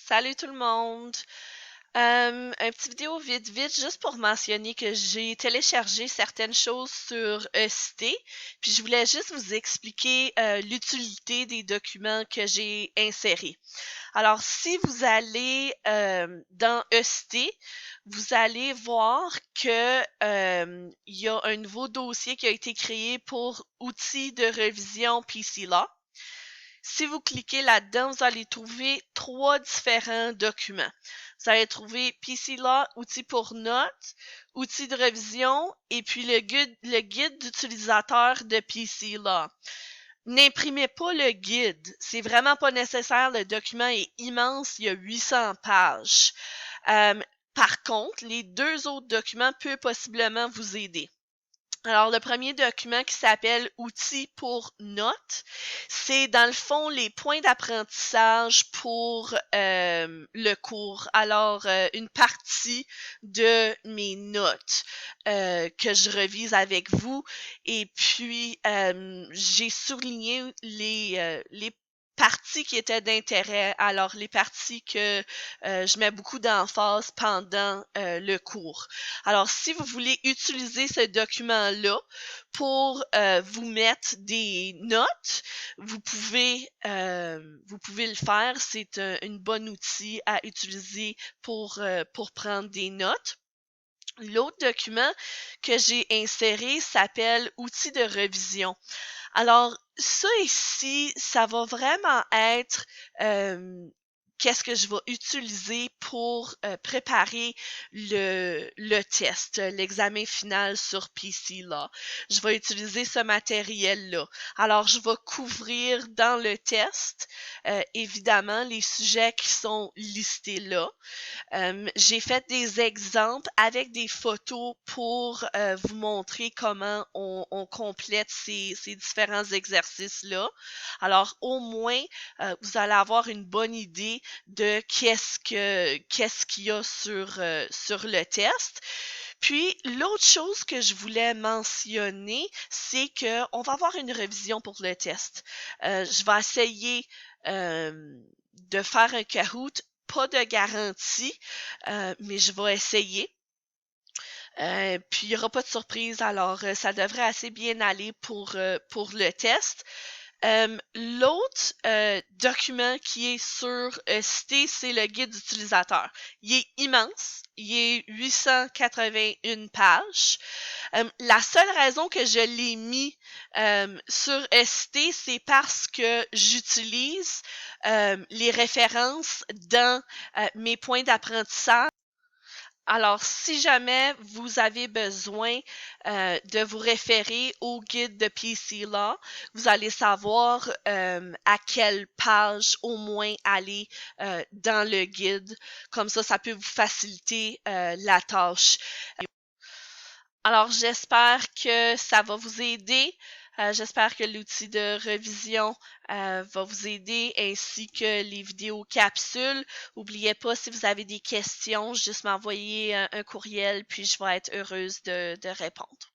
Salut tout le monde! Un petit vidéo vite vite juste pour mentionner que j'ai téléchargé certaines choses sur ECT, puis je voulais juste vous expliquer l'utilité des documents que j'ai insérés. Alors, si vous allez dans ECT, vous allez voir que il y a un nouveau dossier qui a été créé pour outils de révision PC Law. Si vous cliquez là-dedans, vous allez trouver trois différents documents. Vous allez trouver PC Law, outils pour notes, outils de révision et puis le guide d'utilisateur de PC Law. N'imprimez pas le guide. C'est vraiment pas nécessaire. Le document est immense. Il y a 800 pages. Par contre, les deux autres documents peuvent possiblement vous aider. Alors, le premier document qui s'appelle Outils pour notes, c'est dans le fond les points d'apprentissage pour le cours. Alors, une partie de mes notes que je revise avec vous. Et puis, j'ai souligné les parties qui étaient d'intérêt, alors les parties que je mets beaucoup d'emphase pendant le cours. Alors, si vous voulez utiliser ce document-là pour vous mettre des notes, vous pouvez le faire. C'est une bonne outil à utiliser pour prendre des notes. L'autre document que j'ai inséré s'appelle Outils de révision. Alors, ça ici, ça va vraiment être qu'est-ce que je vais utiliser pour préparer le test, l'examen final sur PC Law. Je vais utiliser ce matériel-là. Alors, je vais couvrir dans le test, évidemment, les sujets qui sont listés là. J'ai fait des exemples avec des photos pour vous montrer comment on complète ces différents exercices-là. Alors, au moins, vous allez avoir une bonne idée de qu'est-ce qu'il y a sur le test. Puis, l'autre chose que je voulais mentionner, c'est qu'on va avoir une révision pour le test. Je vais essayer de faire un Kahoot, pas de garantie, mais je vais essayer. Puis il n'y aura pas de surprise, alors ça devrait assez bien aller pour le test. L'autre document qui est sur Cité, c'est le guide d'utilisateur. Il est immense, il est 881 pages. La seule raison que je l'ai mis sur ST, c'est parce que j'utilise les références dans mes points d'apprentissage. Alors, si jamais vous avez besoin de vous référer au guide de PC Law, vous allez savoir à quelle page au moins aller dans le guide. Comme ça peut vous faciliter la tâche. Alors, j'espère que ça va vous aider. J'espère que l'outil de révision va vous aider, ainsi que les vidéos capsules. N'oubliez pas, si vous avez des questions, juste m'envoyer un courriel, puis je vais être heureuse de répondre.